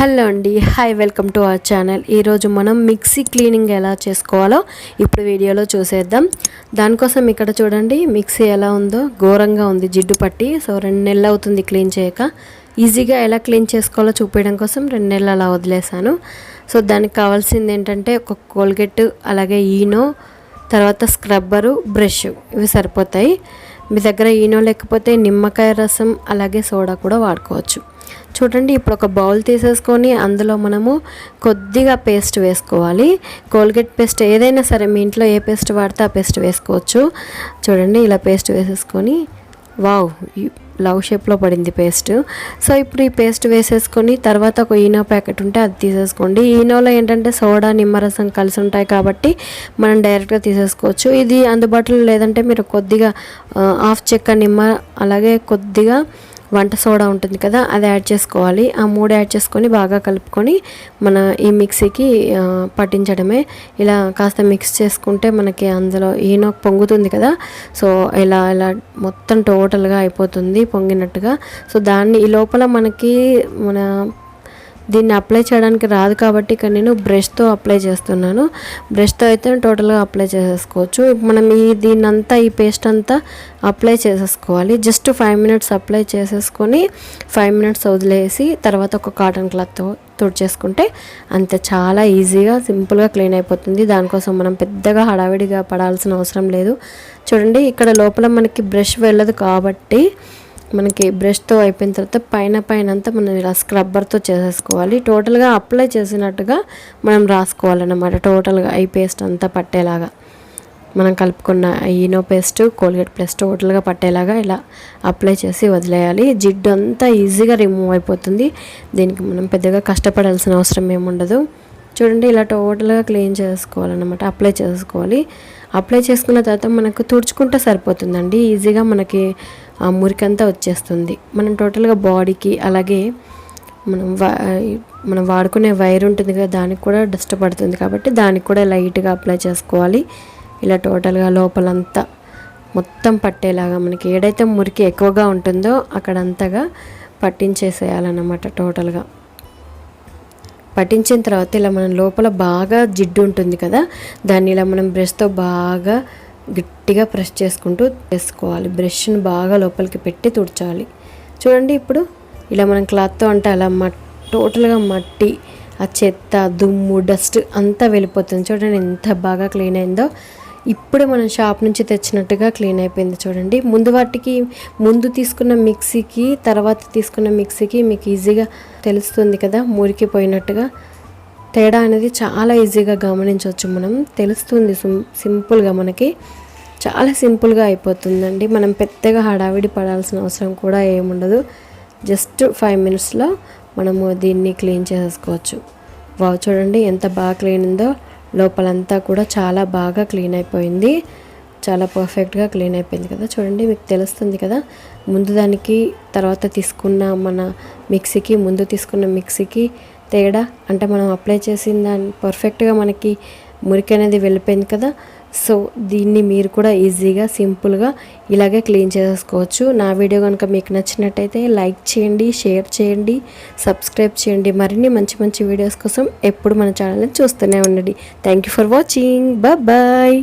Hello అండి, hi, welcome to our channel. ఈరోజు మనం మిక్సీ క్లీనింగ్ ఎలా చేసుకోవాలో ఇప్పుడు వీడియోలో చూసేద్దాం. దానికోసం ఇక్కడ చూడండి, మిక్సీ ఎలా ఉందో, ఘోరంగా ఉంది జిడ్డు పట్టి. సో 2 నెలలు అవుతుంది క్లీన్ చేయక. ఈజీగా ఎలా క్లీన్ చేసుకోవాలో చూపించడం కోసం 2 నెలలు అలా వదిలేసాను. సో దానికి కావాల్సింది ఏంటంటే ఒక కోల్గేట్, అలాగే ఈనో, తర్వాత స్క్రబ్బరు, బ్రష్, ఇవి సరిపోతాయి. మీ దగ్గర ఈనో లేకపోతే నిమ్మకాయ రసం అలాగే సోడా కూడా వాడుకోవచ్చు. చూడండి, ఇప్పుడు ఒక బౌల్ తీసేసుకొని అందులో మనము కొద్దిగా పేస్ట్ వేసుకోవాలి. కోల్గేట్ పేస్ట్ ఏదైనా సరే, మీ ఇంట్లో ఏ పేస్ట్ వాడితే ఆ పేస్ట్ వేసుకోవచ్చు. చూడండి, ఇలా పేస్ట్ వేసేసుకొని, వావ్, లవ్ షేప్లో పడింది పేస్ట్. సో ఇప్పుడు ఈ పేస్ట్ వేసేసుకొని తర్వాత ఒక ఈనో ప్యాకెట్ ఉంటే అది తీసేసుకోండి. ఈనోలో ఏంటంటే సోడా, నిమ్మరసం కలిసి ఉంటాయి కాబట్టి మనం డైరెక్ట్గా తీసేసుకోవచ్చు. ఇది అందుబాటులో లేదంటే మీరు కొద్దిగా హాఫ్ చెక్క నిమ్మ, అలాగే కొద్దిగా వంట సోడా ఉంటుంది కదా, అది యాడ్ చేసుకోవాలి. ఆ 3 యాడ్ చేసుకొని బాగా కలుపుకొని మన ఈ మిక్సీకి పట్టించడమే. ఇలా కాస్త మిక్స్ చేసుకుంటే మనకి అందులో ఈనో పొంగుతుంది కదా, సో ఇలా మొత్తం టోటల్గా అయిపోతుంది పొంగినట్టుగా. సో దాన్ని ఈ లోపల మనకి దీన్ని అప్లై చేయడానికి రాదు కాబట్టి ఇక్కడ నేను బ్రష్తో అప్లై చేస్తున్నాను. బ్రష్తో అయితే టోటల్గా అప్లై చేసేసుకోవచ్చు. మనం దీన్నంతా, ఈ పేస్ట్ అంతా అప్లై చేసేసుకోవాలి. జస్ట్ 5 మినిట్స్ అప్లై చేసేసుకొని 5 మినిట్స్ వదిలేసి తర్వాత ఒక కాటన్ క్లాత్తో తుడిచేసుకుంటే అంతే, చాలా ఈజీగా సింపుల్గా క్లీన్ అయిపోతుంది. దానికోసం మనం పెద్దగా హడావిడిగా పడాల్సిన అవసరం లేదు. చూడండి, ఇక్కడ లోపల మనకి బ్రష్ వెళ్ళదు కాబట్టి మనకి బ్రష్తో అయిపోయిన తర్వాత పైన అంతా మనం ఇలా స్క్రబ్బర్తో చేసేసుకోవాలి. టోటల్గా అప్లై చేసినట్టుగా మనం రాసుకోవాలన్నమాట. టోటల్గా ఈ పేస్ట్ అంతా పట్టేలాగా మనం కలుపుకున్న ఈనో పేస్ట్, కోల్గేట్ పేస్ట్ టోటల్గా పట్టేలాగా ఇలా అప్లై చేసి వదిలేయాలి. జిడ్డు అంతా ఈజీగా రిమూవ్ అయిపోతుంది. దీనికి మనం పెద్దగా కష్టపడాల్సిన అవసరం ఏముండదు. చూడండి, ఇలా టోటల్గా క్లీన్ చేసుకోవాలన్నమాట, అప్లై చేసుకోవాలి. అప్లై చేసుకున్న తర్వాత మనకు తుడుచుకుంటే సరిపోతుందండి. ఈజీగా మనకి ఆ మురికంతా వచ్చేస్తుంది. మనం టోటల్గా బాడీకి, అలాగే మనం వాడుకునే వైర్ ఉంటుంది కదా, దానికి కూడా డస్ట్ పడుతుంది కాబట్టి దానికి కూడా లైట్గా అప్లై చేసుకోవాలి. ఇలా టోటల్గా లోపలంతా మొత్తం పట్టేలాగా మనకి ఏడైతే మురికి ఎక్కువగా ఉంటుందో అక్కడంతగా పట్టించేసేయాలన్నమాట. టోటల్గా పట్టించిన తర్వాత ఇలా మనం లోపల బాగా జిడ్డు ఉంటుంది కదా, దాన్ని ఇలా మనం బ్రష్తో బాగా గట్టిగా ప్రెస్ చేసుకుంటూ వేసుకోవాలి. బ్రష్ని బాగా లోపలికి పెట్టి తుడచాలి. చూడండి, ఇప్పుడు ఇలా మనం క్లాత్తో అంటే అలా టోటల్గా మట్టి, ఆ చెత్త, దుమ్ము, డస్ట్ అంతా వెళ్ళిపోతుంది. చూడండి ఎంత బాగా క్లీన్ అయిందో. ఇప్పుడు మనం షాప్ నుంచి తెచ్చినట్టుగా క్లీన్ అయిపోయింది. చూడండి, ముందు తీసుకున్న మిక్సీకి తర్వాత తీసుకున్న మిక్సీకి మీకు ఈజీగా తెలుస్తుంది కదా, మురికిపోయినట్టుగా తేడా అనేది చాలా ఈజీగా గమనించవచ్చు. మనం తెలుస్తుంది సింపుల్గా, మనకి చాలా సింపుల్గా అయిపోతుందండి. మనం పెద్దగా హడావిడి పడాల్సిన అవసరం కూడా ఏముండదు. జస్ట్ 5 మినిట్స్లో మనము దీన్ని క్లీన్ చేసేసుకోవచ్చు. వావ్, చూడండి ఎంత బాగా క్లీన్ ఉందో. లోపలంతా కూడా చాలా బాగా క్లీన్ అయిపోయింది. చాలా పర్ఫెక్ట్గా క్లీన్ అయిపోయింది కదా. చూడండి, మీకు తెలుస్తుంది కదా, ముందు దానికి తర్వాత తీసుకున్న మన మిక్సీకి, ముందు తీసుకున్న మిక్సీకి తేడా. అంటే మనం అప్లై చేసిన దాన్ని పర్ఫెక్ట్గా మనకి మురికి అనేది వెళ్ళిపోయింది కదా. సో దీన్ని మీరు కూడా ఈజీగా, సింపుల్గా ఇలాగే క్లీన్ చేసేసుకోవచ్చు. నా వీడియో కనుక మీకు నచ్చినట్టయితే లైక్ చేయండి, షేర్ చేయండి, సబ్స్క్రైబ్ చేయండి. మరిన్ని మంచి వీడియోస్ కోసం ఎప్పుడు మన ఛానల్ని చూస్తూనే ఉండండి. Thank you for watching. Bye.